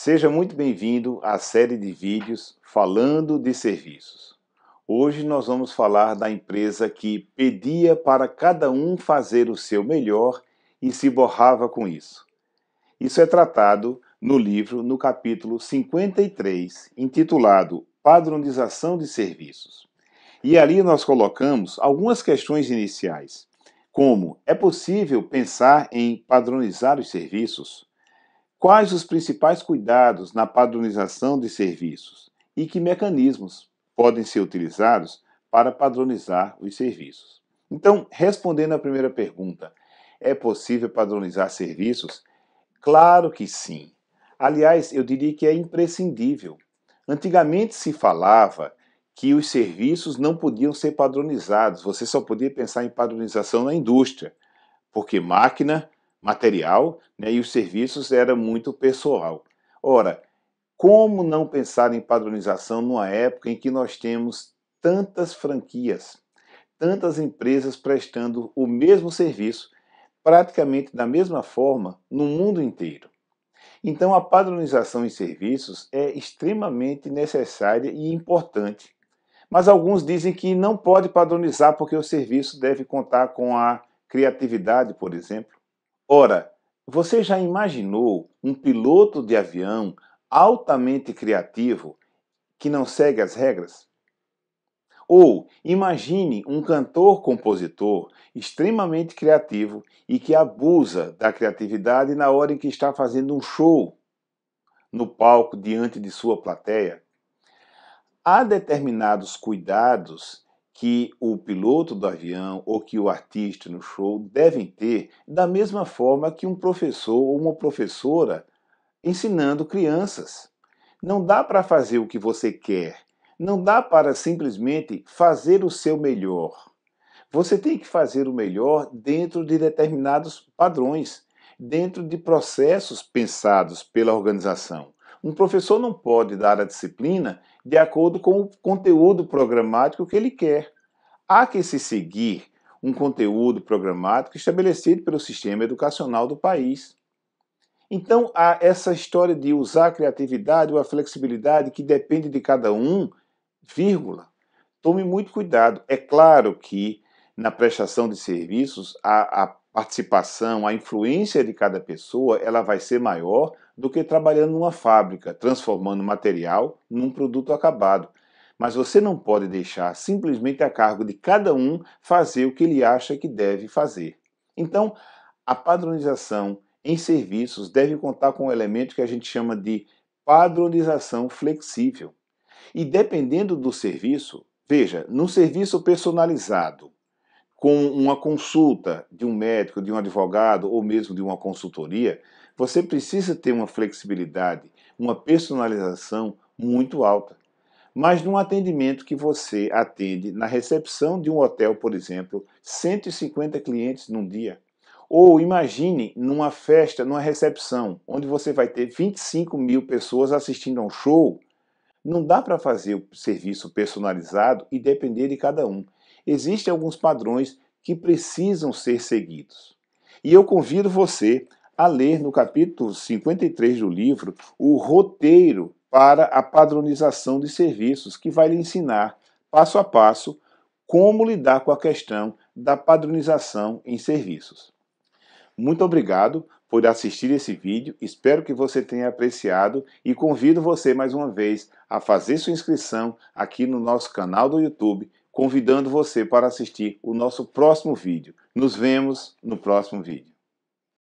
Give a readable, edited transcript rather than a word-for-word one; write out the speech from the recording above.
Seja muito bem-vindo à série de vídeos falando de serviços. Hoje nós vamos falar da empresa que pedia para cada um fazer o seu melhor e se borrava com isso. Isso é tratado no livro, no capítulo 53, intitulado Padronização de Serviços. E ali nós colocamos algumas questões iniciais, como: é possível pensar em padronizar os serviços? Quais os principais cuidados na padronização de serviços e que mecanismos podem ser utilizados para padronizar os serviços? Então, respondendo à primeira pergunta, é possível padronizar serviços? Claro que sim. Aliás, eu diria que é imprescindível. Antigamente se falava que os serviços não podiam ser padronizados, você só podia pensar em padronização na indústria, porque máquina, material, né, e os serviços era muito pessoal. Ora, como não pensar em padronização numa época em que nós temos tantas franquias, tantas empresas prestando o mesmo serviço, praticamente da mesma forma, no mundo inteiro? Então, a padronização em serviços é extremamente necessária e importante. Mas alguns dizem que não pode padronizar porque o serviço deve contar com a criatividade, por exemplo. Ora, você já imaginou um piloto de avião altamente criativo que não segue as regras? Ou imagine um cantor-compositor extremamente criativo e que abusa da criatividade na hora em que está fazendo um show no palco diante de sua plateia. Há determinados cuidados que o piloto do avião ou que o artista no show devem ter, da mesma forma que um professor ou uma professora ensinando crianças. Não dá para fazer o que você quer, não dá para simplesmente fazer o seu melhor. Você tem que fazer o melhor dentro de determinados padrões, dentro de processos pensados pela organização. Um professor não pode dar a disciplina de acordo com o conteúdo programático que ele quer. Há que se seguir um conteúdo programático estabelecido pelo sistema educacional do país. Então, há essa história de usar a criatividade ou a flexibilidade que depende de cada um, vírgula. Tome muito cuidado. É claro que na prestação de serviços, a participação, a influência de cada pessoa, ela vai ser maior do que trabalhando numa fábrica, transformando material num produto acabado. Mas você não pode deixar simplesmente a cargo de cada um fazer o que ele acha que deve fazer. Então, a padronização em serviços deve contar com um elemento que a gente chama de padronização flexível. E dependendo do serviço, veja, num serviço personalizado, com uma consulta de um médico, de um advogado ou mesmo de uma consultoria, você precisa ter uma flexibilidade, uma personalização muito alta. Mas num atendimento que você atende na recepção de um hotel, por exemplo, 150 clientes num dia. Ou imagine numa festa, numa recepção, onde você vai ter 25 mil pessoas assistindo a um show. Não dá para fazer o serviço personalizado e depender de cada um. Existem alguns padrões que precisam ser seguidos. E eu convido você a ler no capítulo 53 do livro o roteiro para a padronização de serviços, que vai lhe ensinar, passo a passo, como lidar com a questão da padronização em serviços. Muito obrigado por assistir esse vídeo, espero que você tenha apreciado e convido você mais uma vez a fazer sua inscrição aqui no nosso canal do YouTube, convidando você para assistir o nosso próximo vídeo. Nos vemos no próximo vídeo.